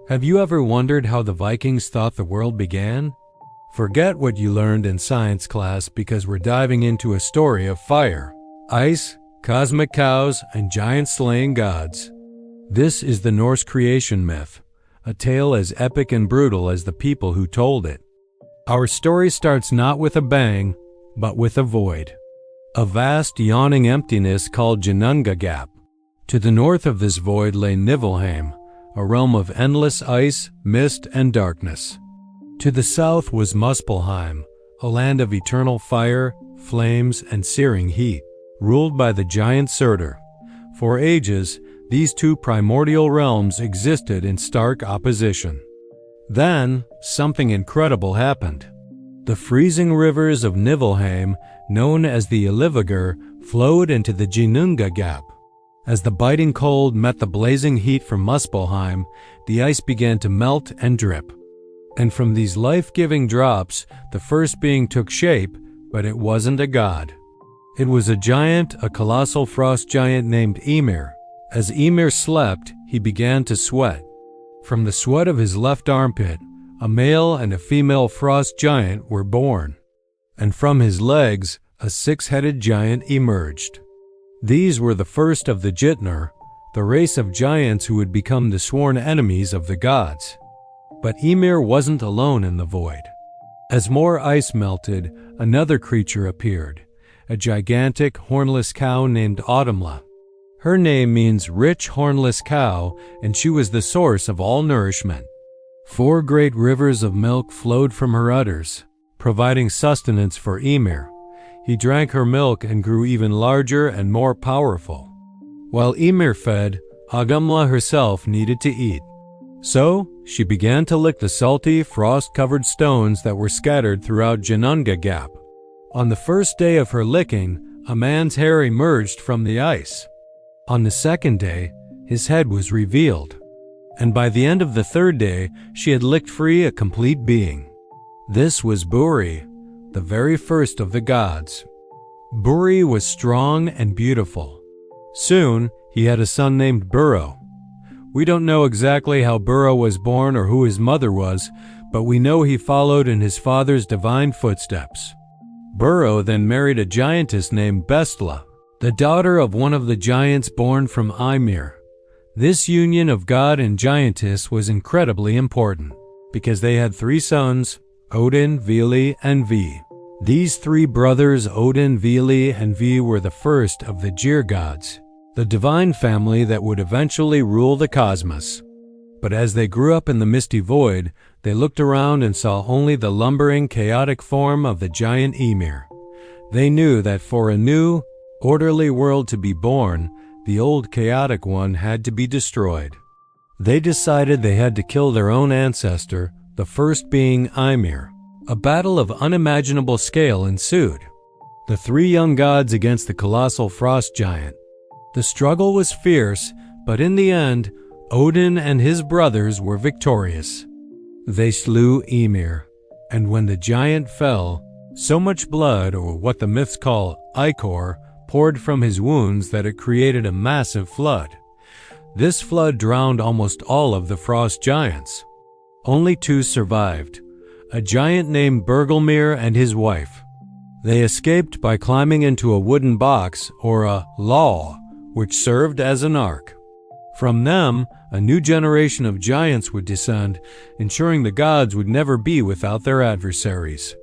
Have you ever wondered how the Vikings thought the world began? Forget what you learned in science class because we're diving into a story of fire, ice, cosmic cows, and giant slaying gods. This is the Norse creation myth, a tale as epic and brutal as the people who told it. Our story starts not with a bang, but with a void. A vast, yawning emptiness called Ginnungagap. To the north of this void lay Niflheim, a realm of endless ice, mist, and darkness. To the south was Muspelheim, a land of eternal fire, flames, and searing heat, ruled by the giant Surtur. For ages, these two primordial realms existed in stark opposition. Then, something incredible happened. The freezing rivers of Niflheim, known as the Ylivigr, flowed into the Ginnungagap. As the biting cold met the blazing heat from Muspelheim, the ice began to melt and drip. And from these life-giving drops, the first being took shape, but it wasn't a god. It was a giant, a colossal frost giant named Ymir. As Ymir slept, he began to sweat. From the sweat of his left armpit, a male and a female frost giant were born. And from his legs, a six-headed giant emerged. These were the first of the Jitnir, the race of giants who would become the sworn enemies of the gods. But Ymir wasn't alone in the void. As more ice melted, another creature appeared, a gigantic, hornless cow named Audumla. Her name means rich, hornless cow, and she was the source of all nourishment. 4 great rivers of milk flowed from her udders, providing sustenance for Ymir. He drank her milk and grew even larger and more powerful. While Ymir fed, Audumla herself needed to eat. So, she began to lick the salty, frost-covered stones that were scattered throughout Ginnungagap. On the first day of her licking, a man's hair emerged from the ice. On the second day, his head was revealed. And by the end of the third day, she had licked free a complete being. This was Buri, the very first of the gods. Buri was strong and beautiful. Soon, he had a son named Buru. We don't know exactly how Buru was born or who his mother was, but we know he followed in his father's divine footsteps. Buru then married a giantess named Bestla, the daughter of one of the giants born from Ymir. This union of god and giantess was incredibly important, because they had 3 sons, Odin, Vili, and Vi. These 3 brothers, Odin, Vili, and Vi, were the first of the Gyr gods, the divine family that would eventually rule the cosmos. But as they grew up in the misty void, they looked around and saw only the lumbering, chaotic form of the giant Ymir. They knew that for a new, orderly world to be born, the old chaotic one had to be destroyed. They decided they had to kill their own ancestor, the first being Ymir. A battle of unimaginable scale ensued. The 3 young gods against the colossal frost giant. The struggle was fierce, but in the end, Odin and his brothers were victorious. They slew Ymir, and when the giant fell, so much blood, or what the myths call ichor, poured from his wounds that it created a massive flood. This flood drowned almost all of the frost giants. Only 2 survived, a giant named Bergelmir and his wife. They escaped by climbing into a wooden box, or a law, which served as an ark. From them, a new generation of giants would descend, ensuring the gods would never be without their adversaries.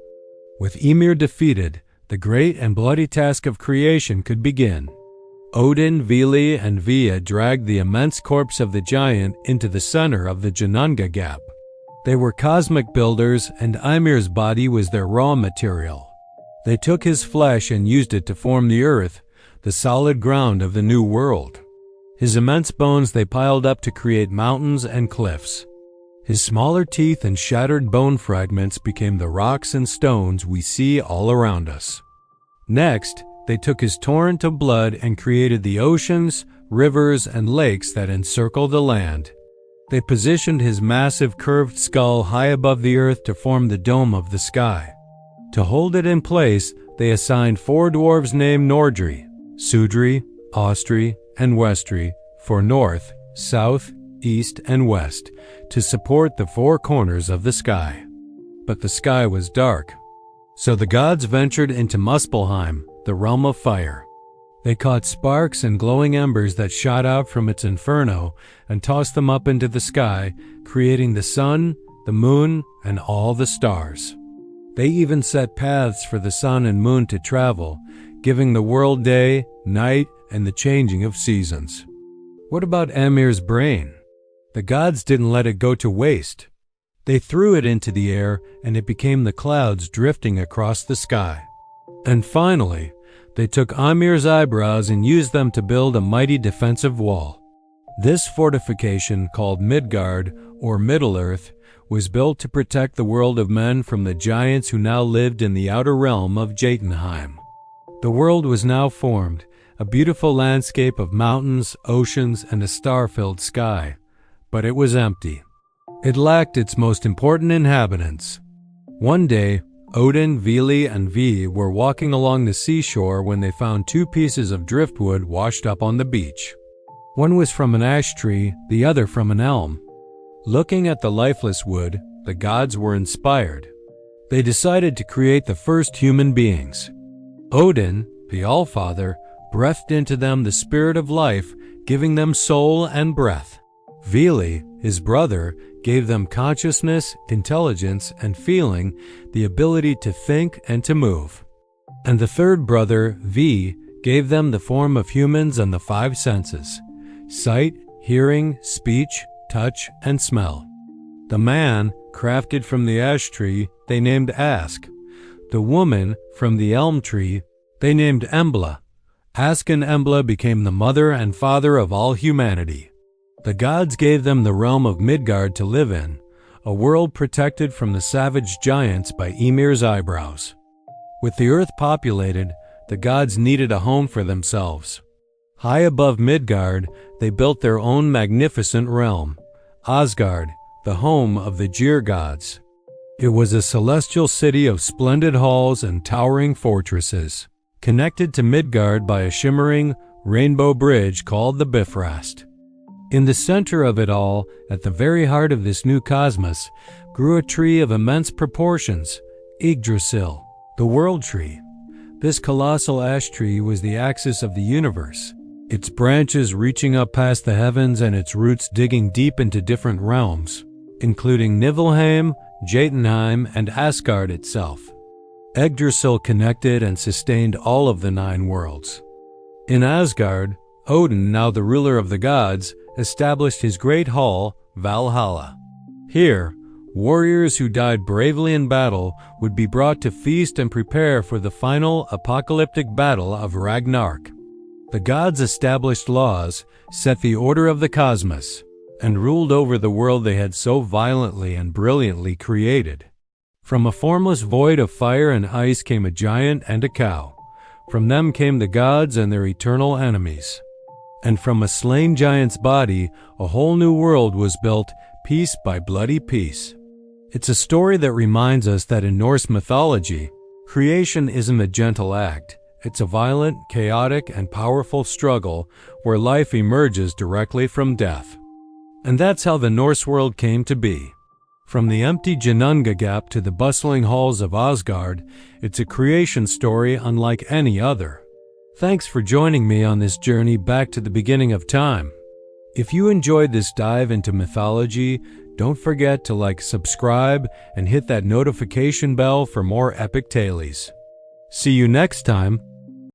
With Ymir defeated, the great and bloody task of creation could begin. Odin, Vili, and Via dragged the immense corpse of the giant into the center of the Ginnungagap. They were cosmic builders, and Ymir's body was their raw material. They took his flesh and used it to form the earth, the solid ground of the new world. His immense bones they piled up to create mountains and cliffs. His smaller teeth and shattered bone fragments became the rocks and stones we see all around us. Next, they took his torrent of blood and created the oceans, rivers, and lakes that encircle the land. They positioned his massive curved skull high above the earth to form the dome of the sky. To hold it in place, they assigned 4 dwarves named Nordri, Sudri, Austri, and Westri for north, south, east, and west to support the four corners of the sky. But the sky was dark. So the gods ventured into Muspelheim, the realm of fire. They caught sparks and glowing embers that shot out from its inferno and tossed them up into the sky, creating the sun, the moon, and all the stars. They even set paths for the sun and moon to travel, giving the world day, night, and the changing of seasons. What about Ymir's brain? The gods didn't let it go to waste. They threw it into the air, and it became the clouds drifting across the sky. And finally, they took Ymir's eyebrows and used them to build a mighty defensive wall. This fortification, called Midgard, or Middle-earth, was built to protect the world of men from the giants who now lived in the outer realm of Jotunheim. The world was now formed, a beautiful landscape of mountains, oceans, and a star-filled sky. But it was empty. It lacked its most important inhabitants. One day, Odin, Vili, and Vi were walking along the seashore when they found two pieces of driftwood washed up on the beach. One was from an ash tree, the other from an elm. Looking at the lifeless wood, the gods were inspired. They decided to create the first human beings. Odin, the Allfather, breathed into them the spirit of life, giving them soul and breath. Vili, his brother, gave them consciousness, intelligence, and feeling, the ability to think and to move. And the third brother, Vi, gave them the form of humans and the five senses: sight, hearing, speech, touch, and smell. The man, crafted from the ash tree, they named Ask. The woman, from the elm tree, they named Embla. Ask and Embla became the mother and father of all humanity. The gods gave them the realm of Midgard to live in, a world protected from the savage giants by Ymir's eyebrows. With the earth populated, the gods needed a home for themselves. High above Midgard, they built their own magnificent realm, Asgard, the home of the Gear gods. It was a celestial city of splendid halls and towering fortresses, connected to Midgard by a shimmering, rainbow bridge called the Bifrost. In the center of it all, at the very heart of this new cosmos, grew a tree of immense proportions, Yggdrasil, the World Tree. This colossal ash tree was the axis of the universe, its branches reaching up past the heavens and its roots digging deep into different realms, including Niflheim, Jotunheim, and Asgard itself. Yggdrasil connected and sustained all of the 9 worlds. In Asgard, Odin, now the ruler of the gods, established his great hall, Valhalla. Here, warriors who died bravely in battle would be brought to feast and prepare for the final apocalyptic battle of Ragnarok. The gods established laws, set the order of the cosmos, and ruled over the world they had so violently and brilliantly created. From a formless void of fire and ice came a giant and a cow. From them came the gods and their eternal enemies. And from a slain giant's body, a whole new world was built, piece by bloody piece. It's a story that reminds us that in Norse mythology, creation isn't a gentle act. It's a violent, chaotic, and powerful struggle where life emerges directly from death. And that's how the Norse world came to be. From the empty Ginnungagap to the bustling halls of Asgard, it's a creation story unlike any other. Thanks for joining me on this journey back to the beginning of time. If you enjoyed this dive into mythology, don't forget to subscribe, and hit that notification bell for more epic tales. See you next time.